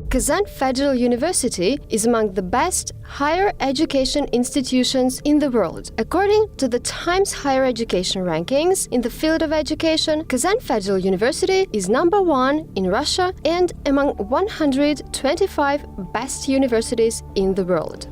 Kazan Federal University is among the best higher education institutions in the world. According to the Times Higher Education rankings in the field of education, Kazan Federal University is number 1 in Russia and among 125 best universities in the world.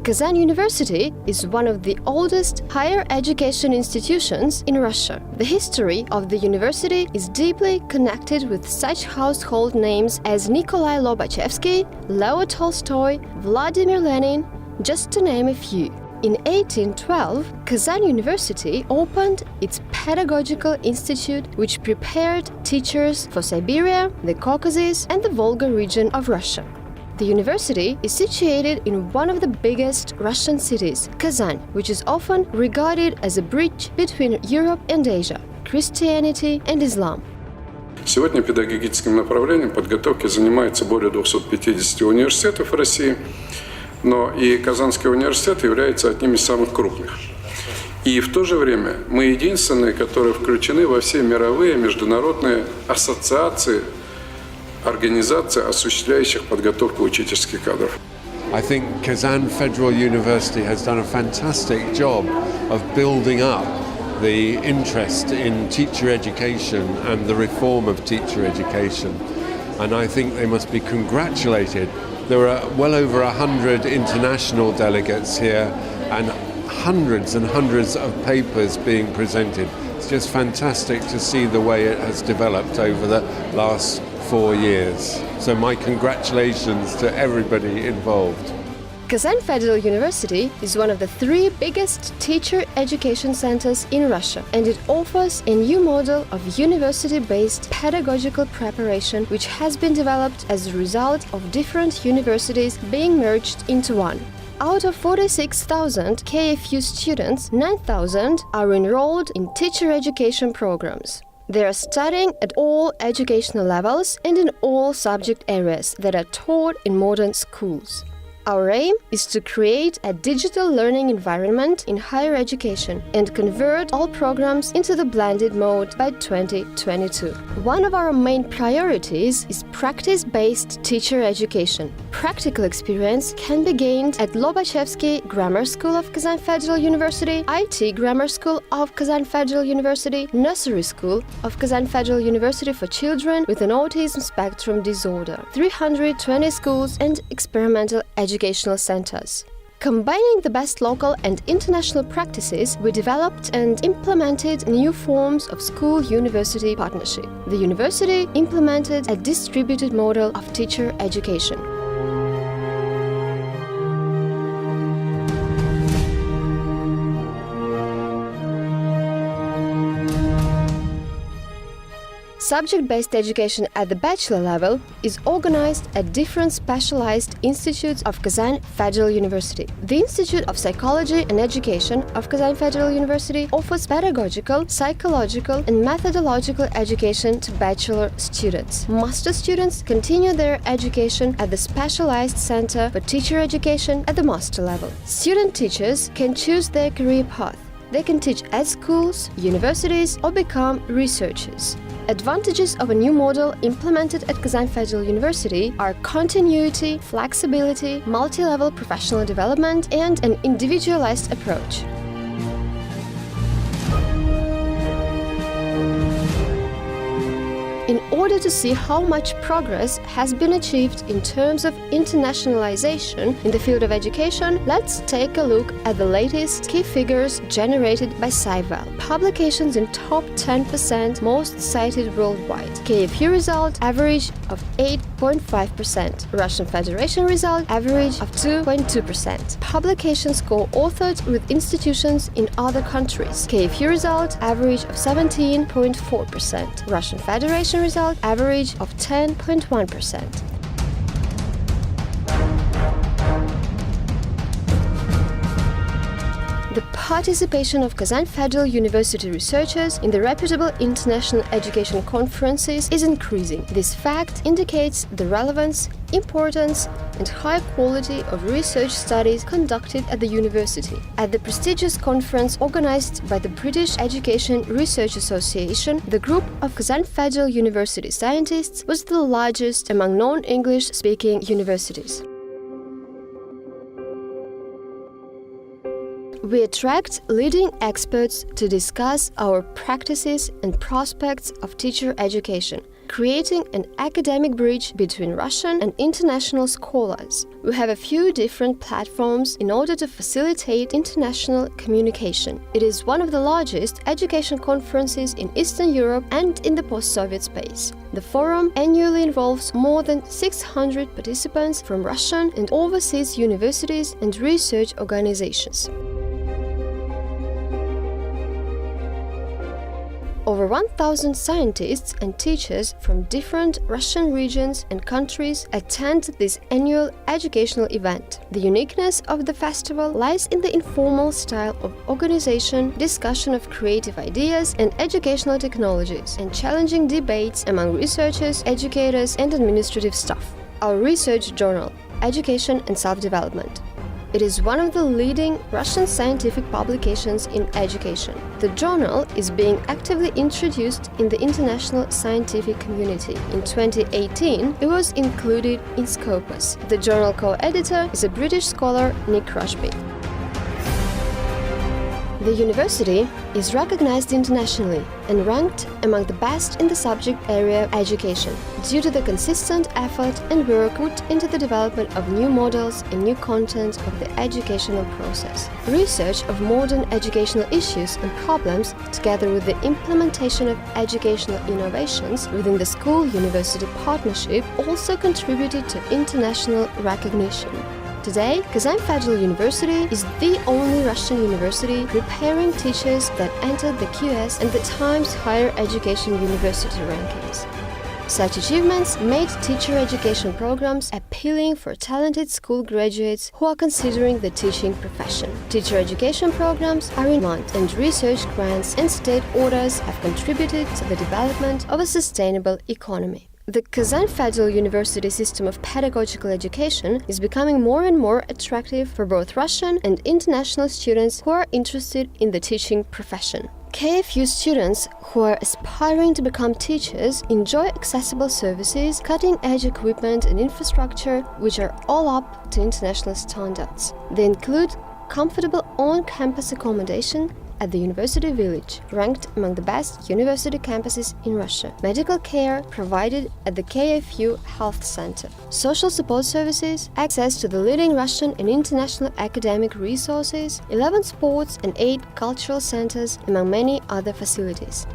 Kazan University is one of the oldest higher education institutions in Russia. The history of the university is deeply connected with such household names as Nikolai Lobachevsky, Leo Tolstoy, Vladimir Lenin, just to name a few. In 1812, Kazan University opened its pedagogical institute, which prepared teachers for Siberia, the Caucasus, and the Volga region of Russia. The university is situated in one of the biggest Russian cities, Kazan, which is often regarded as a bridge between Europe and Asia, Christianity and Islam. Сегодня педагогическим направлением подготовки занимается более 250 университетов в России, но и Казанский университет является одним из самых крупных. И в то же время мы единственные, которые включены во все мировые международные ассоциации, организации, осуществляющих подготовку учительских кадров. I think Kazan Federal University has done a fantastic job of building up the interest in teacher education and the reform of teacher education. And I think they must be congratulated. There are well over 100 international delegates here and hundreds of papers being presented. It's just fantastic to see the way it has developed over the last 4 years. So my congratulations to everybody involved. Kazan Federal University is one of the 3 biggest teacher education centers in Russia, and it offers a new model of university-based pedagogical preparation which has been developed as a result of different universities being merged into one. Out of 46,000 KFU students, 9,000 are enrolled in teacher education programs. They are studying at all educational levels and in all subject areas that are taught in modern schools. Our aim is to create a digital learning environment in higher education and convert all programs into the blended mode by 2022. One of our main priorities is practice-based teacher education. Practical experience can be gained at Lobachevsky Grammar School of Kazan Federal University, IT Grammar School of Kazan Federal University, Nursery School of Kazan Federal University for children with an autism spectrum disorder, 320 schools and experimental educational centers. Combining the best local and international practices, we developed and implemented new forms of school-university partnership. The university implemented a distributed model of teacher education. Subject-based education at the bachelor level is organized at different specialized institutes of Kazan Federal University. The Institute of Psychology and Education of Kazan Federal University offers pedagogical, psychological, and methodological education to bachelor students. Master students continue their education at the Specialized Center for Teacher Education at the master level. Student teachers can choose their career path. They can teach at schools, universities, or become researchers. Advantages of a new model implemented at Kazan Federal University are continuity, flexibility, multi-level professional development, and an individualized approach. In order to see how much progress has been achieved in terms of internationalization in the field of education, let's take a look at the latest key figures generated by SciVal. Publications in top 10% most cited worldwide. KFU result average of 8.5%. Russian Federation result average of 2.2%. Publications co-authored with institutions in other countries. KFU result average of 17.4%. Russian Federation result average of 10.1%. The participation of Kazan Federal University researchers in the reputable international education conferences is increasing. This fact indicates the relevance, importance, and high quality of research studies conducted at the university. At the prestigious conference organized by the British Education Research Association, the group of Kazan Federal University scientists was the largest among non-English speaking universities. We attract leading experts to discuss our practices and prospects of teacher education, creating an academic bridge between Russian and international scholars. We have a few different platforms in order to facilitate international communication. It is one of the largest education conferences in Eastern Europe and in the post-Soviet space. The forum annually involves more than 600 participants from Russian and overseas universities and research organizations. Over 1,000 scientists and teachers from different Russian regions and countries attend this annual educational event. The uniqueness of the festival lies in the informal style of organization, discussion of creative ideas and educational technologies, and challenging debates among researchers, educators, and administrative staff. Our research journal, Education and Self-Development. It is one of the leading Russian scientific publications in education. The journal is being actively introduced in the international scientific community. In 2018, it was included in Scopus. The journal co-editor is a British scholar, Nick Rushby. The university is recognized internationally and ranked among the best in the subject area of education due to the consistent effort and work put into the development of new models and new content of the educational process. Research of modern educational issues and problems, together with the implementation of educational innovations within the school-university partnership, also contributed to international recognition. Today, Kazan Federal University is the only Russian university preparing teachers that entered the QS and the Times Higher Education University rankings. Such achievements made teacher education programs appealing for talented school graduates who are considering the teaching profession. Teacher education programs are in demand, and research grants and state orders have contributed to the development of a sustainable economy. The Kazan Federal University system of pedagogical education is becoming more and more attractive for both Russian and international students who are interested in the teaching profession. KFU students who are aspiring to become teachers enjoy accessible services, cutting-edge equipment and infrastructure which are all up to international standards. They include comfortable on-campus accommodation at the University Village, ranked among the best university campuses in Russia. Medical care provided at the KFU Health Center. Social support services, access to the leading Russian and international academic resources, 11 sports and 8 cultural centers, among many other facilities.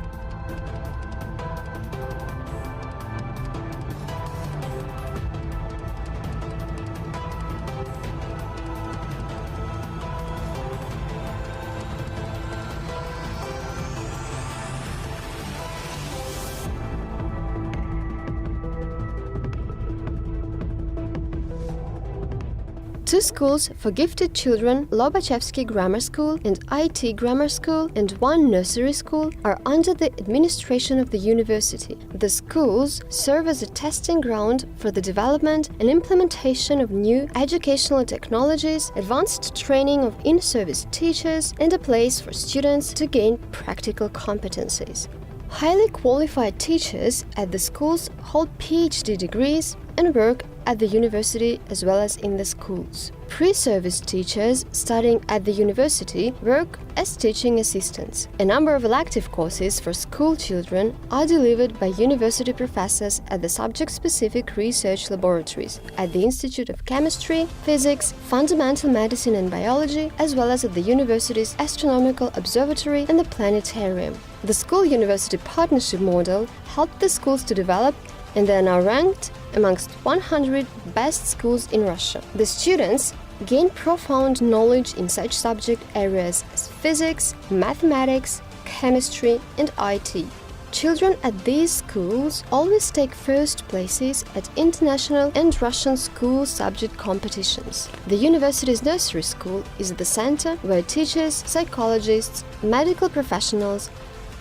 Two schools for gifted children, Lobachevsky Grammar School and IT Grammar School, and one nursery school are under the administration of the university. The schools serve as a testing ground for the development and implementation of new educational technologies, advanced training of in-service teachers, and a place for students to gain practical competencies. Highly qualified teachers at the schools hold PhD degrees and work at the university as well as in the schools. Pre-service teachers studying at the university work as teaching assistants. A number of elective courses for school children are delivered by university professors at the subject-specific research laboratories, at the Institute of Chemistry, Physics, Fundamental Medicine and Biology, as well as at the university's Astronomical Observatory and the Planetarium. The school-university partnership model helped the schools to develop, and they are now ranked amongst 100 best schools in Russia. The students gain profound knowledge in such subject areas as physics, mathematics, chemistry, and IT. Children at these schools always take first places at international and Russian school subject competitions. The university's nursery school is the center where teachers, psychologists, medical professionals,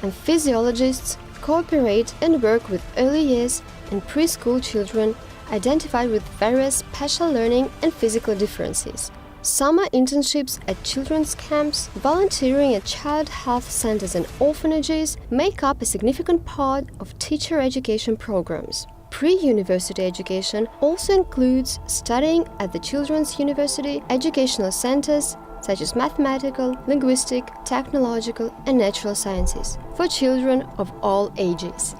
and physiologists cooperate and work with early years and preschool children identified with various special learning and physical differences. Summer internships at children's camps, volunteering at child health centers and orphanages make up a significant part of teacher education programs. Pre-university education also includes studying at the children's university educational centers such as mathematical, linguistic, technological, and natural sciences for children of all ages.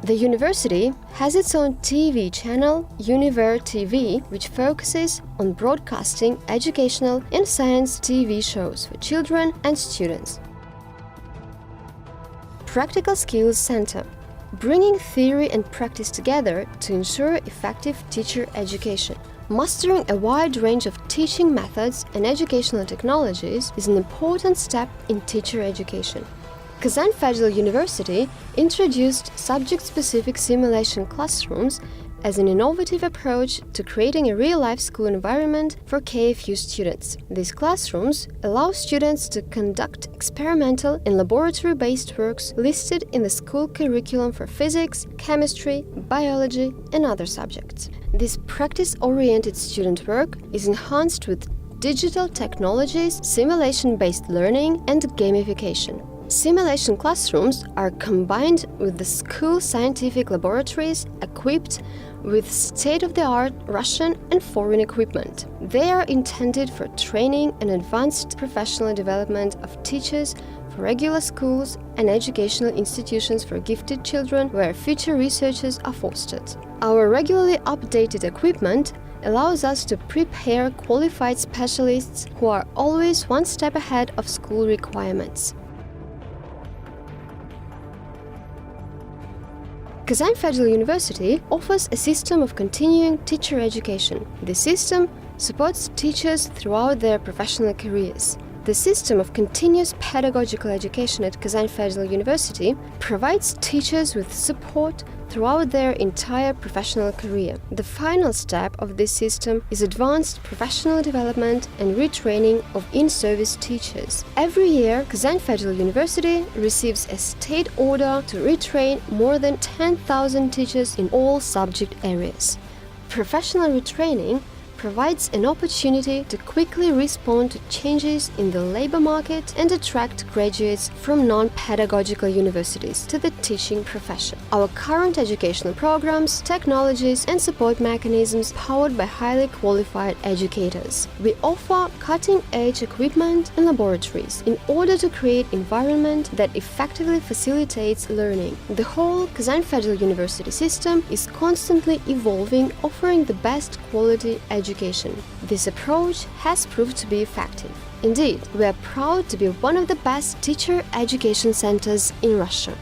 The university has its own TV channel, Univer TV, which focuses on broadcasting educational and science TV shows for children and students. Practical Skills Center, bringing theory and practice together to ensure effective teacher education. Mastering a wide range of teaching methods and educational technologies is an important step in teacher education. Kazan Federal University introduced subject-specific simulation classrooms as an innovative approach to creating a real-life school environment for KFU students. These classrooms allow students to conduct experimental and laboratory-based works listed in the school curriculum for physics, chemistry, biology, and other subjects. This practice-oriented student work is enhanced with digital technologies, simulation-based learning, and gamification. Simulation classrooms are combined with the school scientific laboratories equipped with state-of-the-art Russian and foreign equipment. They are intended for training and advanced professional development of teachers for regular schools and educational institutions for gifted children where future researchers are fostered. Our regularly updated equipment allows us to prepare qualified specialists who are always one step ahead of school requirements. Kazan Federal University offers a system of continuing teacher education. This system supports teachers throughout their professional careers. The system of continuous pedagogical education at Kazan Federal University provides teachers with support throughout their entire professional career. The final step of this system is advanced professional development and retraining of in-service teachers. Every year, Kazan Federal University receives a state order to retrain more than 10,000 teachers in all subject areas. Professional retraining provides an opportunity to quickly respond to changes in the labor market and attract graduates from non-pedagogical universities to the teaching profession. Our current educational programs, technologies, and support mechanisms powered by highly qualified educators. We offer cutting-edge equipment and laboratories in order to create an environment that effectively facilitates learning. The whole Kazan Federal University system is constantly evolving, offering the best quality education. This approach has proved to be effective. Indeed, we are proud to be one of the best teacher education centers in Russia.